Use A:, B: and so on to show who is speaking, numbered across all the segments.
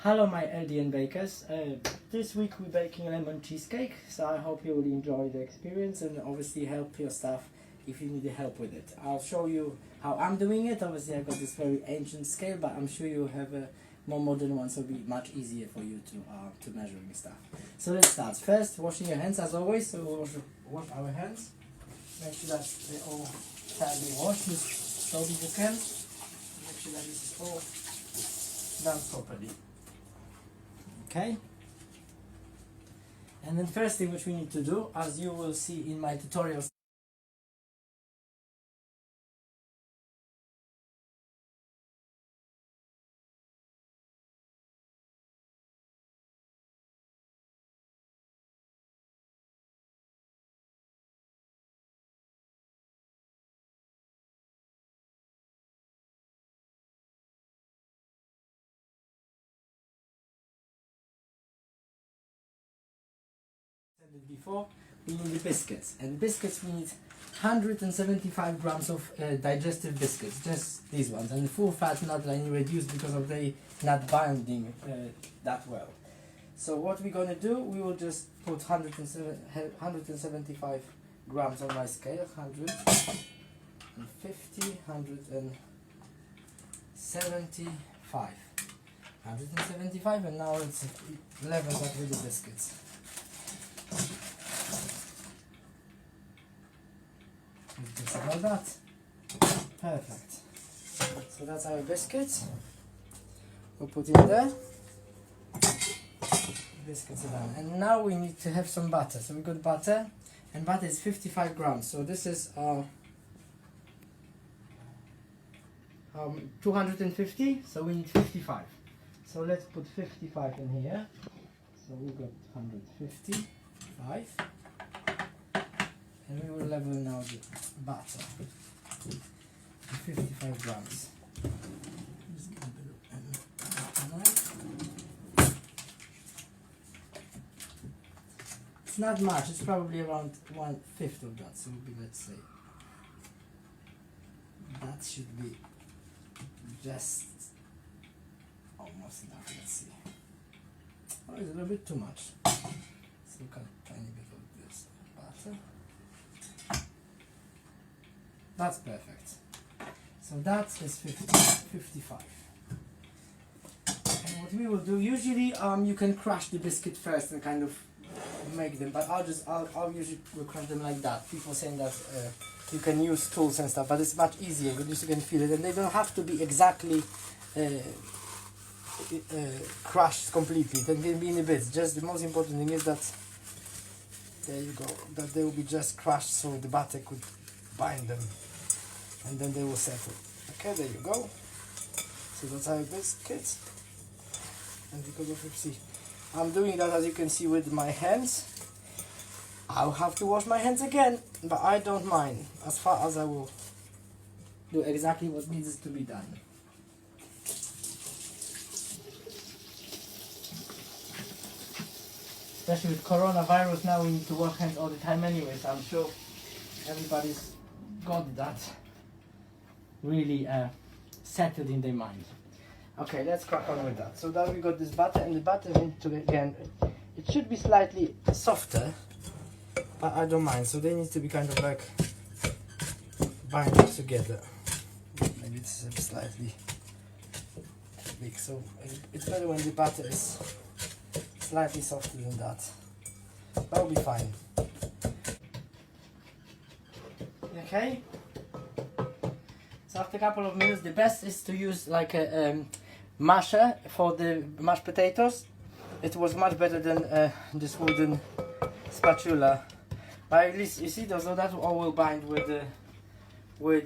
A: Hello my LDN bakers, this week we're baking lemon cheesecake, so I hope you will enjoy the experience and obviously help your staff if you need help with it. I'll show you how I'm doing it. Obviously I've got this very ancient scale, but I'm sure you have a more modern one, so it'll be much easier for you to measuring stuff. So let's start. First, washing your hands as always, so we'll wash our hands. Make sure that they're all thoroughly washed with soapy can. Make sure that this is all done properly. Okay, and then first thing which we need to do, as you will see in my tutorials, before, we need the biscuits, and biscuits we need 175 grams of digestive biscuits, just these ones, and the full fat not any reduced because of they not binding that well. So what we're gonna do, we will just put 175 grams on my scale, 150, 175, and now it's level that with the biscuits. Just about that. Perfect. So that's our biscuits. We'll put in there. Biscuits are done. And now we need to have some butter. So we got butter, and butter is 55 grams. So this is 250. So we need 55. So let's put 55 in here. So we got 155. And we will level now the butter to 55 grams. Just get a bit of knife. It's not much, it's probably around 1/5 of that, so let's say that should be just almost enough. Let's see. Oh, it's a little bit too much. So cut a tiny bit of this butter. That's perfect. So that is 55. And what we will do, usually you can crush the biscuit first and kind of make them, but I'll usually will crush them like that. People saying that you can use tools and stuff, but it's much easier because you can feel it, and they don't have to be exactly crushed completely. They can be in a bit. Just the most important thing is that there you go, that they will be just crushed so the butter could bind them, and then they will settle. Okay, there you go. So that's our biscuits. And because of see, I'm doing that, as you can see, with my hands. I'll have to wash my hands again, but I don't mind, as far as I will do exactly what needs to be done. Especially with coronavirus now, we need to wash hands all the time anyway, so I'm sure everybody's got that really settled in their mind. Okay, let's crack on with that. So now we got this butter, and the butter need to, again, it should be slightly softer, but I don't mind. So they need to be kind of like binding together. Maybe it's slightly big, so it's better when the butter is slightly softer than that. That'll be fine. Okay. So after a couple of minutes, the best is to use like a masher for the mashed potatoes. It was much better than this wooden spatula. But at least you see, so that all will bind with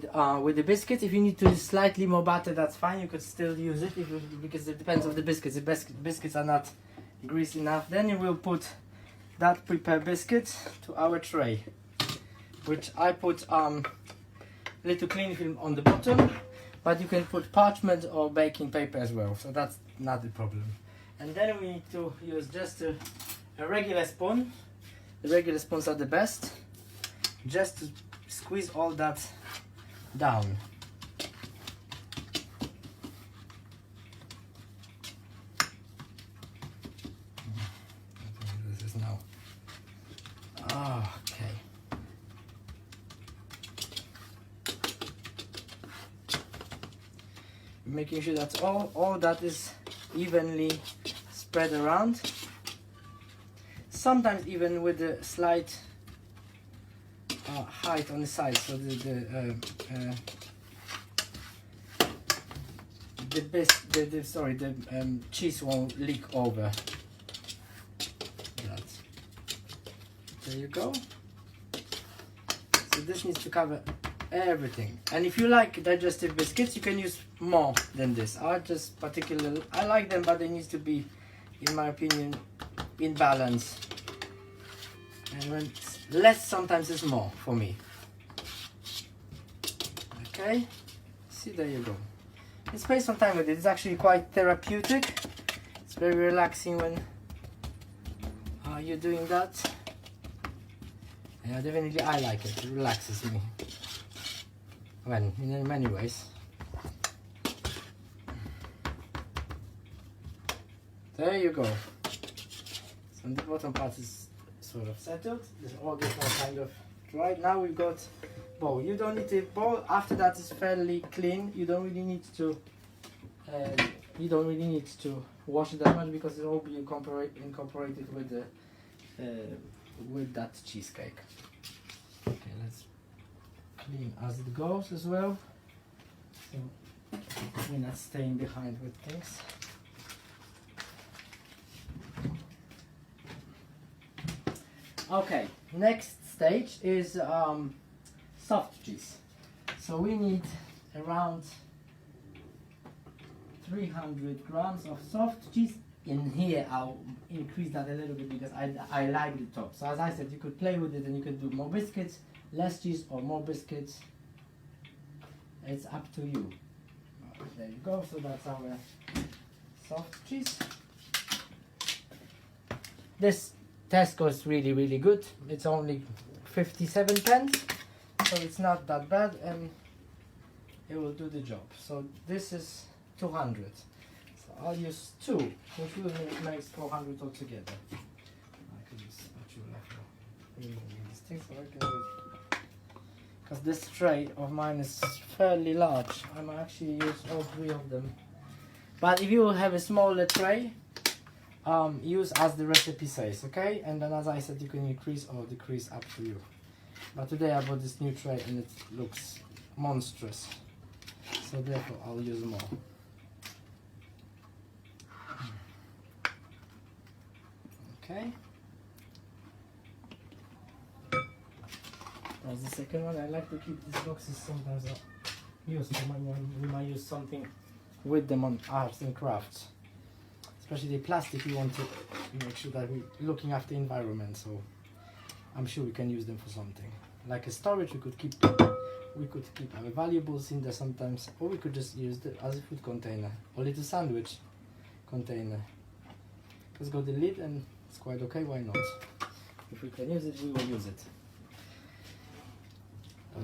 A: the biscuit. If you need to use slightly more butter, that's fine. You could still use it because it depends on the biscuits. If biscuits are not greasy enough, then you will put that prepared biscuit to our tray, which I put little cling film on the bottom, but you can put parchment or baking paper as well, so that's not the problem. And then we need to use just a regular spoon. The regular spoons are the best, just to squeeze all that down. making sure that all that is evenly spread around. Sometimes even with a slight height on the side, so the cheese won't leak over. There you go. So this needs to cover everything. And if you like digestive biscuits, you can use more than this. I like them, but they need to be, in my opinion, in balance. And when it's less, sometimes is more for me. Okay. See, there you go. You spend some time with it. It's actually quite therapeutic. It's very relaxing when you're doing that. Yeah, definitely I like it. It relaxes me. Well, in many ways. There you go. So the bottom part is sort of settled. All this one kind of dried. Now we've got bowl. You don't need to bowl. After that is fairly clean. You don't really need to. Wash it that much because it will be incorporated with the with that cheesecake. Okay, let's clean as it goes as well. So we're not staying behind with things. Okay, next stage is soft cheese. So we need around 300 grams of soft cheese. In here I'll increase that a little bit because I like the top. So as I said, you could play with it and you could do more biscuits, less cheese or more biscuits. It's up to you. There you go, so that's our soft cheese. This Tesco is really good. It's only 57 pence, so it's not that bad and it will do the job. So this is 200. So I'll use 2, which will make 400 altogether. I could use spatula for removing these things, so I can do it. Because this tray of mine is fairly large. I might actually use all 3 of them. But if you have a smaller tray, use as the recipe says, okay? And then as I said, you can increase or decrease up to you. But today I bought this new tray and it looks monstrous. So therefore I'll use more. Okay. That's the second one. I like to keep these boxes sometimes used. We might use something with them on arts and crafts. Especially the plastic, we want to make sure that we're looking after the environment, so I'm sure we can use them for something. Like a storage, we could keep our valuables in there sometimes, or we could just use it as a food container or little sandwich container. It's got the lid and it's quite okay, why not? If we can use it, we will use it.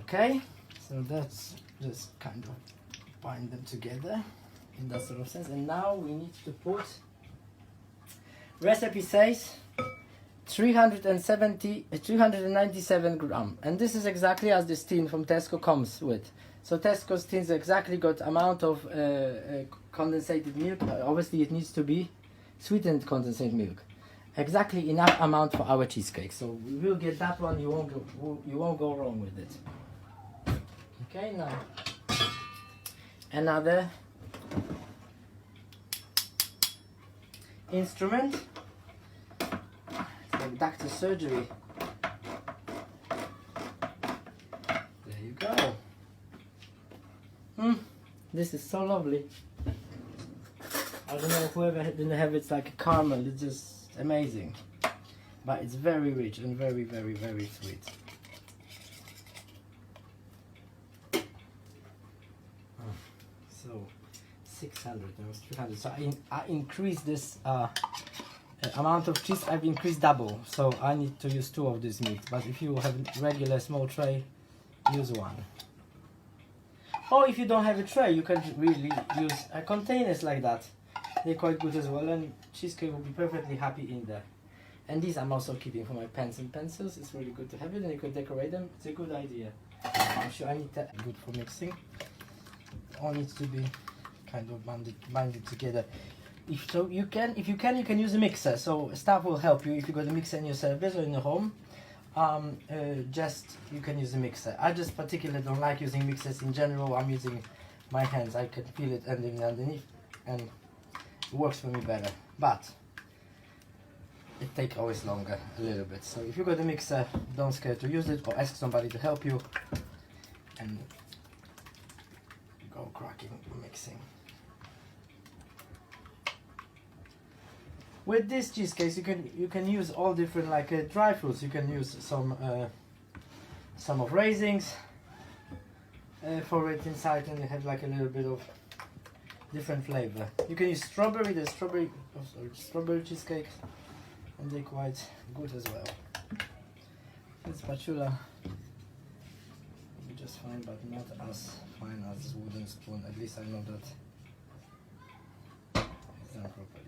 A: Okay, so that's just kind of bind them together in that sort of sense. And now we need to put, recipe says 397 grams, and this is exactly as this tin from Tesco comes with. So Tesco's tins exactly got amount of condensated milk. Obviously it needs to be sweetened condensated milk, exactly enough amount for our cheesecake. So we will get that one. You won't go wrong with it. Okay, now another instrument. It's like doctor's surgery. There you go. This is so lovely. I don't know, whoever didn't have it's like a caramel, it's just amazing. But it's very rich and very sweet. So 600, now it's 300. So I increased this amount of cheese, I've increased double. So I need to use 2 of this meat. But if you have a regular small tray, use 1. Or if you don't have a tray, you can really use containers like that. They're quite good as well, and cheesecake will be perfectly happy in there. And these I'm also keeping for my pens and pencils. It's really good to have it, and you can decorate them. It's a good idea. I'm sure I need that. Good for mixing. All needs to be kind of bind it together. If you can use a mixer. So staff will help you if you got a mixer in your service or in your home. You can use a mixer. I just particularly don't like using mixers in general. I'm using my hands. I can feel it underneath, and it works for me better. But it takes always longer a little bit. So if you got a mixer, don't scare to use it, or ask somebody to help you, and go cracking, mixing. With this cheesecake, you can use all different dry fruits. You can use some of raisins for it inside, and you have like a little bit of different flavor. You can use strawberry. There's strawberry cheesecakes, and they're quite good as well. The spatula will be just fine, but not as fine as this wooden spoon. At least I know that it's done properly.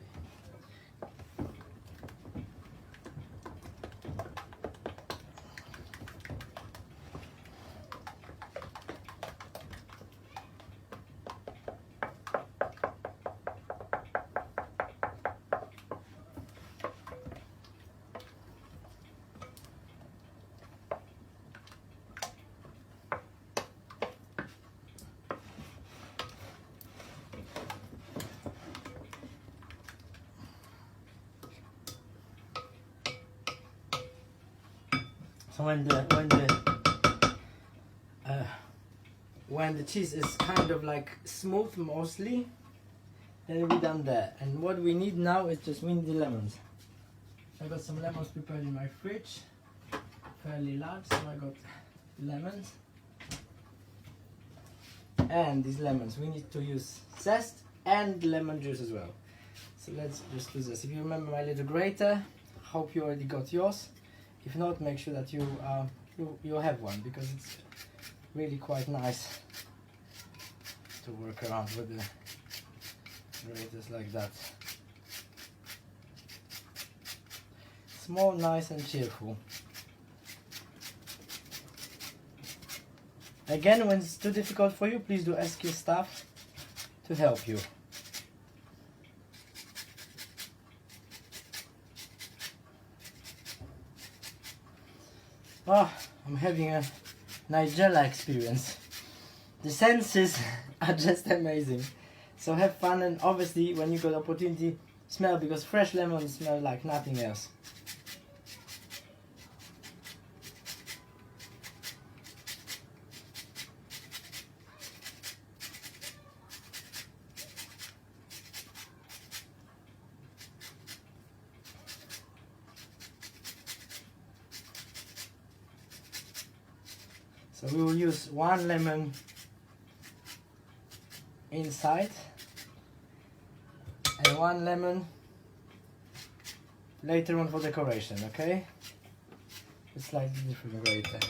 A: So when the cheese is kind of like smooth mostly, then we're done there. And what we need now is we need the lemons. I got some lemons prepared in my fridge, fairly large, so I got lemons. And these lemons, we need to use zest and lemon juice as well. So let's just do this. If you remember my little grater, hope you already got yours. If not, make sure that you have one, because it's really quite nice to work around with the graters like that. Small, nice and cheerful. Again, when it's too difficult for you, please do ask your staff to help you. Oh, I'm having a Nigella experience. The senses are just amazing. So have fun, and obviously when you got opportunity, smell, because fresh lemons smell like nothing else. So we will use 1 lemon inside and 1 lemon later on for decoration, okay? It's slightly different grater.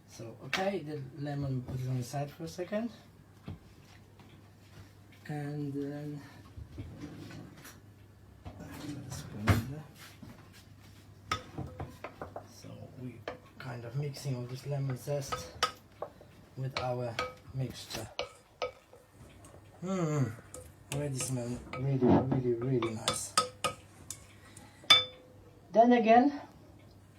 A: So, okay, the lemon put it on the side for a second. And then so we kind of mixing all this lemon zest with our mixture. Already smell really nice. Then again,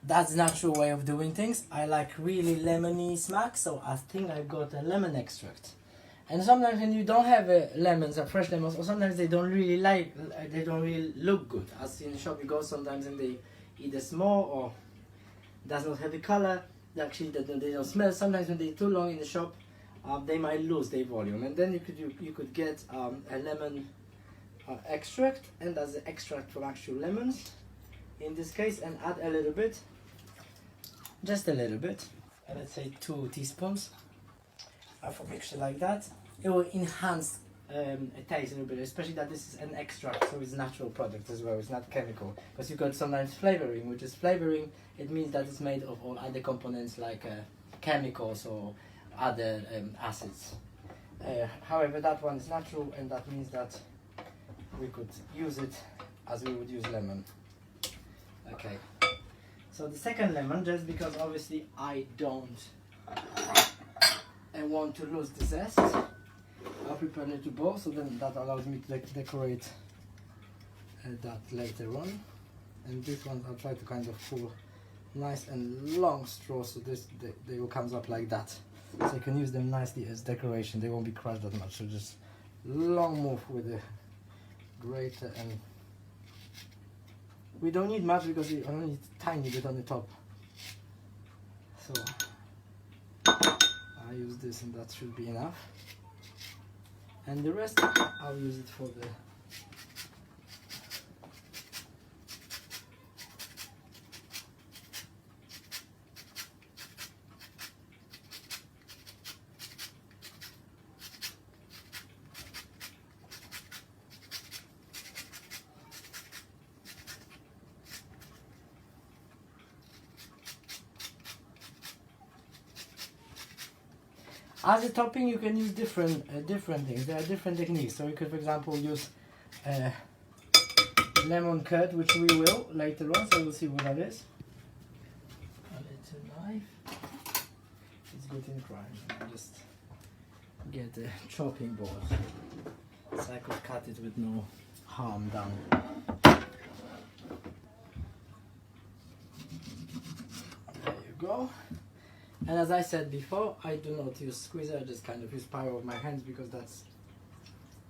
A: that's the natural way of doing things. I like really lemony smack, so I think I got a lemon extract. And sometimes when you don't have lemons or fresh lemons, or sometimes they don't really look good. As in the shop you go sometimes and they either small or does not have the color. Actually, they don't smell. Sometimes when they're too long in the shop, they might lose their volume. And then you could get a lemon extract, and that's the extract from actual lemons in this case, and add a little bit, just a little bit, let's say 2 teaspoons of a mixture like that. It will enhance a taste a little bit, especially that this is an extract, so it's natural product as well, it's not chemical. Because you got sometimes flavoring, which is flavoring, it means that it's made of all other components like chemicals or other acids. However, that one is natural, and that means that we could use it as we would use lemon. Okay, so the second lemon, just because obviously I don't want to lose the zest, I'll prepare a little bowl, so then that allows me to decorate that later on. And this one I'll try to kind of pull nice and long straws, so they will comes up like that. So you can use them nicely as decoration. They won't be crushed that much. So just long move with the grater, and we don't need much because we only need a tiny bit on the top. So I use this, and that should be enough. And the rest I'll use it for the as a topping. You can use different things. There are different techniques. So you could, for example, use lemon curd, which we will later on. So we'll see what that is. A little knife. It's good in crime. I just get a chopping board, so I could cut it with no harm done. There you go. And as I said before, I do not use squeezer, I just kind of use power of my hands because that's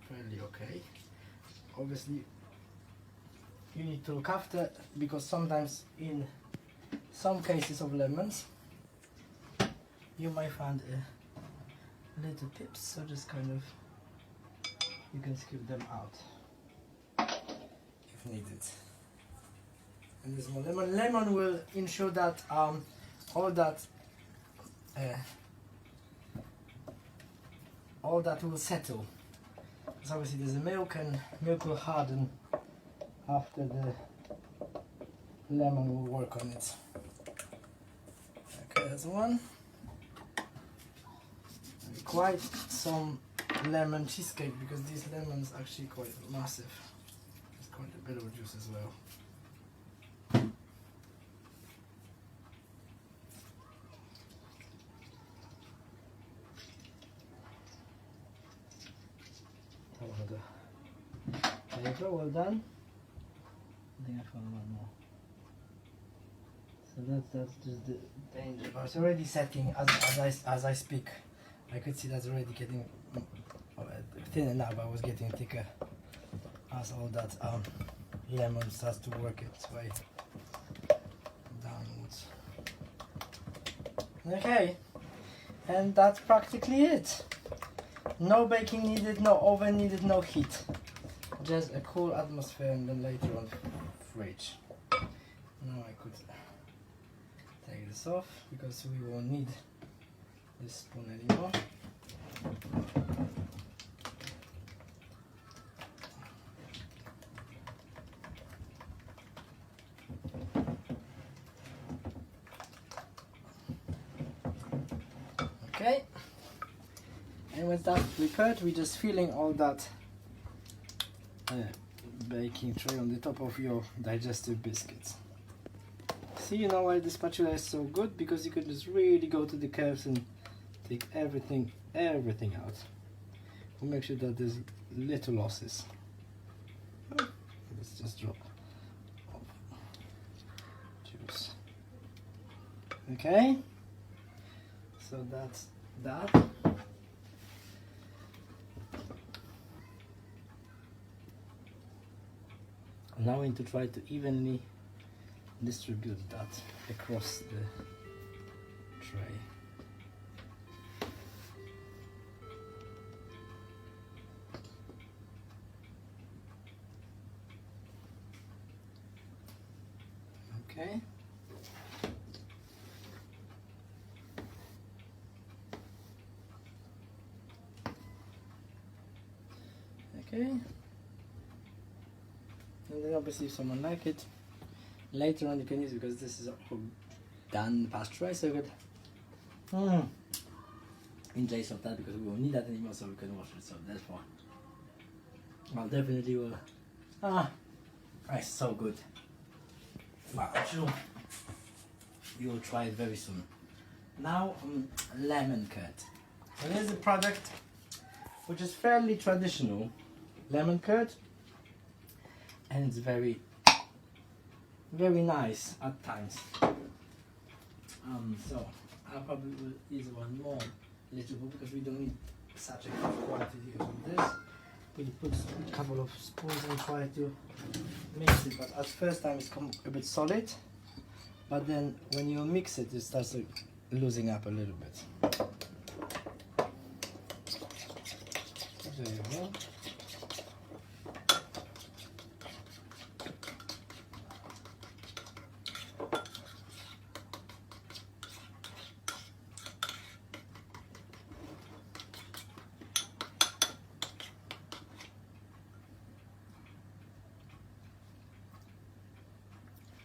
A: fairly okay. Obviously, you need to look after, because sometimes in some cases of lemons, you might find a little pips, so just kind of, you can skip them out if needed. And this more lemon. Lemon will ensure that all that will settle. Because obviously there's a milk, and milk will harden after the lemon will work on it. Okay, that's one. And quite some lemon cheesecake, because these lemons are actually quite massive. There's quite a bit of juice as well. There you go, well done. I think I found one more. So that's just the danger. But it's already setting as I speak. I could see that's already getting thinner now, but I was getting thicker as all that lemon starts to work its way downwards. Okay, and that's practically it. No baking needed, no oven needed, no heat. Just a cool atmosphere, and then later on fridge. Now I could take this off because we won't need this spoon anymore. Okay, and with that prepared, we're just filling all that baking tray on the top of your digestive biscuits. See, you know why the spatula is so good? Because you can just really go to the curves and take everything out. We'll make sure that there's little losses. Let's just drop off juice. Okay, so that's that. Now we need to try to evenly distribute that across the tray. Okay. Okay. And then obviously if someone like it, later on you can use it, because this is all done pasteurized, so good. In place of that, because we won't need that anymore, so we can wash it, so therefore I'll definitely will. It's so good. Wow, I'm sure you'll try it very soon. Now lemon curd. So here's the product. which is fairly traditional lemon curd, and it's very nice at times. So I probably will use one more little bit because we don't need such a huge quantity of this. We'll put a couple of spoons and try to mix it, but at first time it's a bit solid, but then when you mix it, it starts losing up a little bit. There you go.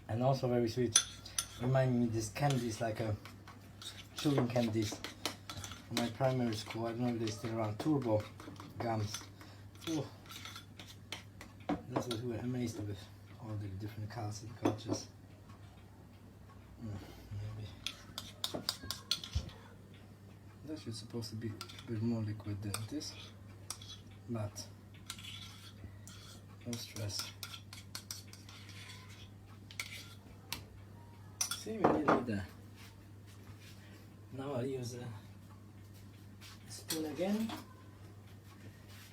A: And also very sweet. Remind me this candies, like a chewing candies from my primary school. I don't know if they're still around. Turbo gums. Oh, that's what we were amazed with all the different colors and cultures. Maybe that should supposed to be a bit more liquid than this, but no stress. See, we need that. Now I'll use a spoon again,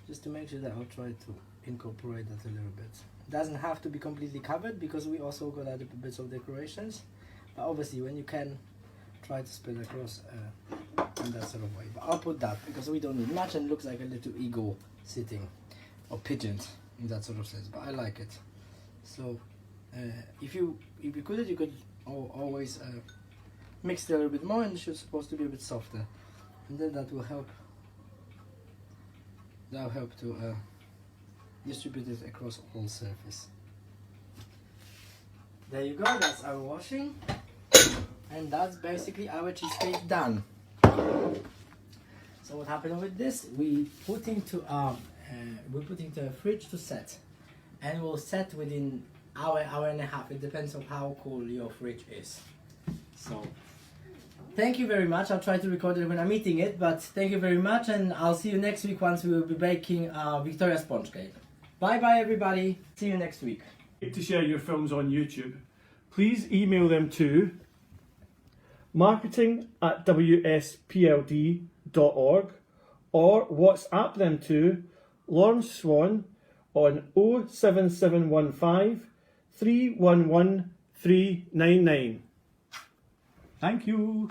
A: just to make sure that I'll try to incorporate that a little bit. It doesn't have to be completely covered because we also got other bits of decorations, but obviously when you can, try to spread across in that sort of way. But I'll put that because we don't need much, and it looks like a little eagle sitting, or pigeon in that sort of sense, but I like it. So if you could, you could always mix it a little bit more, and it's supposed to be a bit softer, and then that will help. That will help to distribute it across all surface. There you go. That's our washing, and that's basically our cheesecake done. So what happened with this? We put into a fridge to set, and we'll set within hour and a half. It depends on how cool your fridge is. So thank you very much. I'll try to record it when I'm eating it, but thank you very much, and I'll see you next week once we will be baking Victoria sponge cake. Bye bye everybody. See you next week.
B: To share your films on YouTube, please email them to marketing@wspld.org or WhatsApp them to Lawrence Swan on 07715 311 399. Thank you.